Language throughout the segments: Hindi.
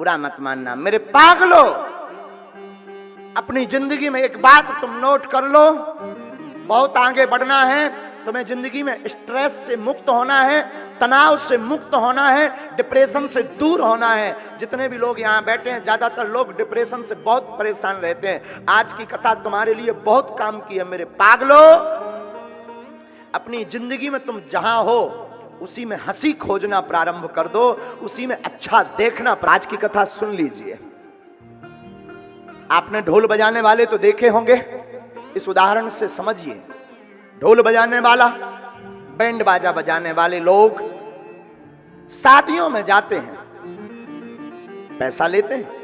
बुरा मत मानना। मेरे पागलो, अपनी जिंदगी में एक बात तुम नोट कर लो, बहुत आगे बढ़ना है तुम्हें। जिंदगी में स्ट्रेस से मुक्त होना है, तनाव से मुक्त होना है, डिप्रेशन से दूर होना है। जितने भी लोग यहाँ बैठे हैं, ज्यादातर लोग डिप्रेशन से बहुत परेशान रहते हैं। आज की कथा तुम्हारे लिए बहुत काम की है मेरे पागलो। अपनी जिंदगी में तुम जहां हो उसी में हंसी खोजना प्रारंभ कर दो, उसी में अच्छा देखना। आज की कथा सुन लीजिए। आपने ढोल बजाने वाले तो देखे होंगे, इस उदाहरण से समझिए। ढोल बजाने वाला, बैंड बाजा बजाने वाले लोग शादियों में जाते हैं, पैसा लेते हैं।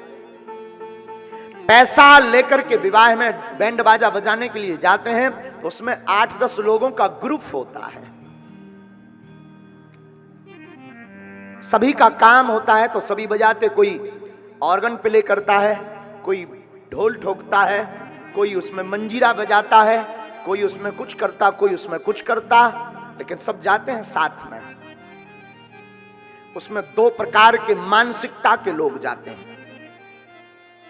पैसा लेकर के विवाह में बैंड बाजा बजाने के लिए जाते हैं, तो उसमें 8-10 लोगों का ग्रुप होता है। सभी का काम होता है तो सभी बजाते, कोई ऑर्गन प्ले करता है, कोई ढोल ठोकता है, कोई उसमें मंजीरा बजाता है, कोई उसमें कुछ करता, कोई उसमें कुछ करता, लेकिन सब जाते हैं साथ में। उसमें 2 प्रकार के मानसिकता के लोग जाते हैं।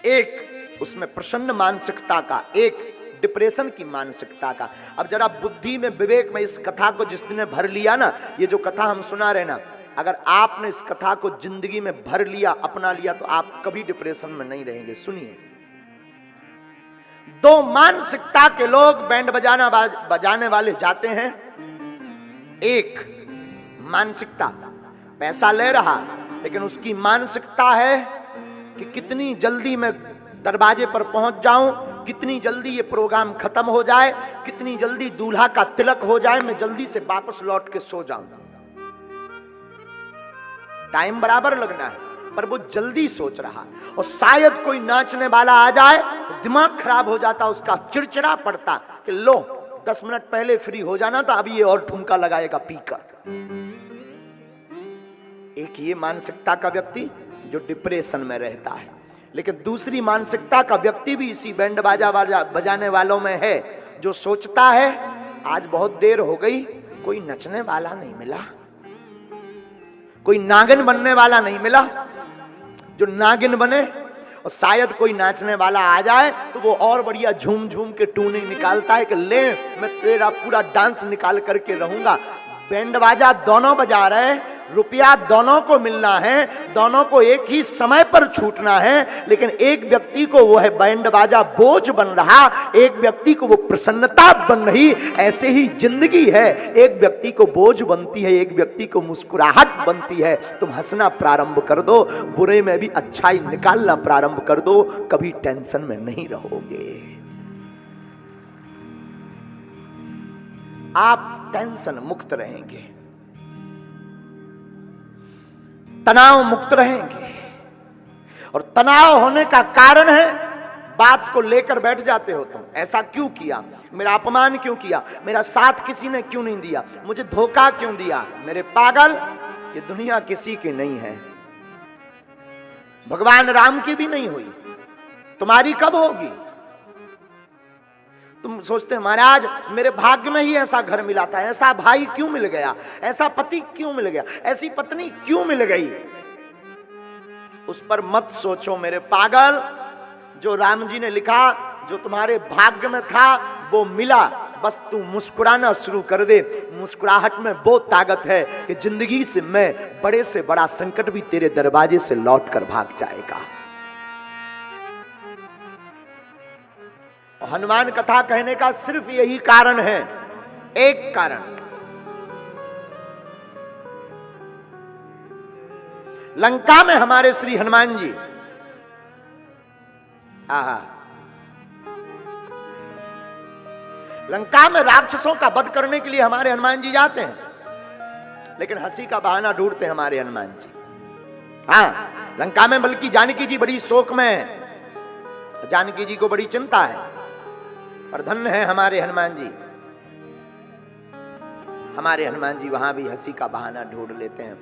एक उसमें प्रसन्न मानसिकता का, एक डिप्रेशन की मानसिकता का। अब जरा बुद्धि में, विवेक में इस कथा को जिसने भर लिया ना, ये जो कथा हम सुना रहे ना, अगर आपने इस कथा को जिंदगी में भर लिया, अपना लिया, तो आप कभी डिप्रेशन में नहीं रहेंगे। सुनिए, 2 मानसिकता के लोग बैंड बजाने वाले जाते हैं। एक मानसिकता, पैसा ले रहा, लेकिन उसकी मानसिकता है कि कितनी जल्दी मैं दरवाजे पर पहुंच जाऊं, कितनी जल्दी ये प्रोग्राम खत्म हो जाए, कितनी जल्दी दूल्हा का तिलक हो जाए, मैं जल्दी से वापस लौट के सो जाऊं। टाइम बराबर लगना है, पर वो जल्दी सोच रहा। और शायद कोई नाचने वाला आ जाए तो दिमाग खराब हो जाता, उसका चिड़चिड़ा पड़ता कि लो 10 मिनट पहले फ्री हो जाना था, अभी ये और ठुमका लगाएगा पीकर। एक ये मानसिकता का व्यक्ति जो डिप्रेशन में रहता है। लेकिन दूसरी मानसिकता का व्यक्ति भी इसी बैंड बाजा बजाने वालों में है, जो सोचता है आज बहुत देर हो गई, कोई नचने वाला नहीं मिला, कोई नागिन बनने वाला नहीं मिला जो नागिन बने, और शायद कोई नाचने वाला आ जाए तो वो और बढ़िया झूम झूम के टूने निकालता है कि ले मैं तेरा पूरा डांस निकाल करके रहूंगा। बैंड बाजा दोनों बजा रहे, रुपया दोनों को मिलना है, दोनों को एक ही समय पर छूटना है, लेकिन एक व्यक्ति को वो है बैंड बाजा बोझ बन रहा, एक व्यक्ति को वो प्रसन्नता बन रही। ऐसे ही जिंदगी है, एक व्यक्ति को बोझ बनती है, एक व्यक्ति को मुस्कुराहट बनती है। तुम हंसना प्रारंभ कर दो, बुरे में भी अच्छाई निकालना प्रारंभ कर दो, कभी टेंशन में नहीं रहोगे। आप टेंशन मुक्त रहेंगे, तनाव मुक्त रहेंगे। और तनाव होने का कारण है, बात को लेकर बैठ जाते हो तुम, ऐसा क्यों किया, मेरा अपमान क्यों किया, मेरा साथ किसी ने क्यों नहीं दिया, मुझे धोखा क्यों दिया। मेरे पागल, ये दुनिया किसी की नहीं है, भगवान राम की भी नहीं हुई, तुम्हारी कब होगी। तुम सोचते हैं महाराज मेरे भाग्य में ही ऐसा घर मिला था, ऐसा भाई क्यों मिल गया, ऐसा पति क्यों मिल गया, ऐसी पत्नी क्यों मिल गई। उस पर मत सोचो मेरे पागल। जो राम जी ने लिखा, जो तुम्हारे भाग्य में था वो मिला, बस तू मुस्कुराना शुरू कर दे। मुस्कुराहट में वो ताकत है कि जिंदगी से मैं बड़े से बड़ा संकट भी तेरे दरवाजे से लौट कर भाग जाएगा। हनुमान कथा कहने का सिर्फ यही कारण है, एक कारण। लंका में हमारे श्री हनुमान जी, लंका में राक्षसों का वध करने के लिए हमारे हनुमान जी जाते हैं, लेकिन हंसी का बहाना ढूंढते हैं हमारे हनुमान जी। हाँ, लंका में बल्कि जानकी जी बड़ी शोक में है, जानकी जी को बड़ी चिंता है, और धन्य है हमारे हनुमान जी। हमारे हनुमान जी वहां भी हंसी का बहाना ढूंढ लेते हैं।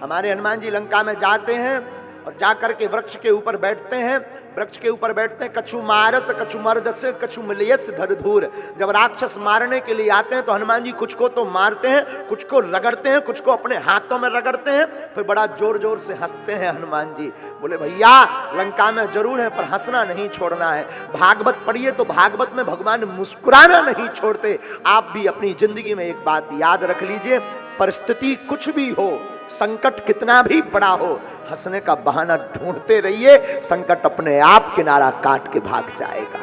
हमारे हनुमान जी लंका में जाते हैं और जाकर के वृक्ष के ऊपर बैठते हैं। वृक्ष के ऊपर बैठते हैं, कछु मारस कछु मर्दस कछु मिलयस धरधूर। जब राक्षस मारने के लिए आते हैं तो हनुमान जी कुछ को तो मारते हैं, कुछ को रगड़ते हैं, कुछ को अपने हाथों में रगड़ते हैं, फिर बड़ा जोर जोर से हंसते हैं हनुमान जी। बोले भैया लंका में जरूर है पर हंसना नहीं छोड़ना है। भागवत पढ़िए तो भागवत में भगवान मुस्कुराना नहीं छोड़ते। आप भी अपनी जिंदगी में एक बात याद रख लीजिए, परिस्थिति कुछ भी हो, संकट कितना भी बड़ा हो, हंसने का बहाना ढूंढते रहिए, संकट अपने आप किनारा काट के भाग जाएगा।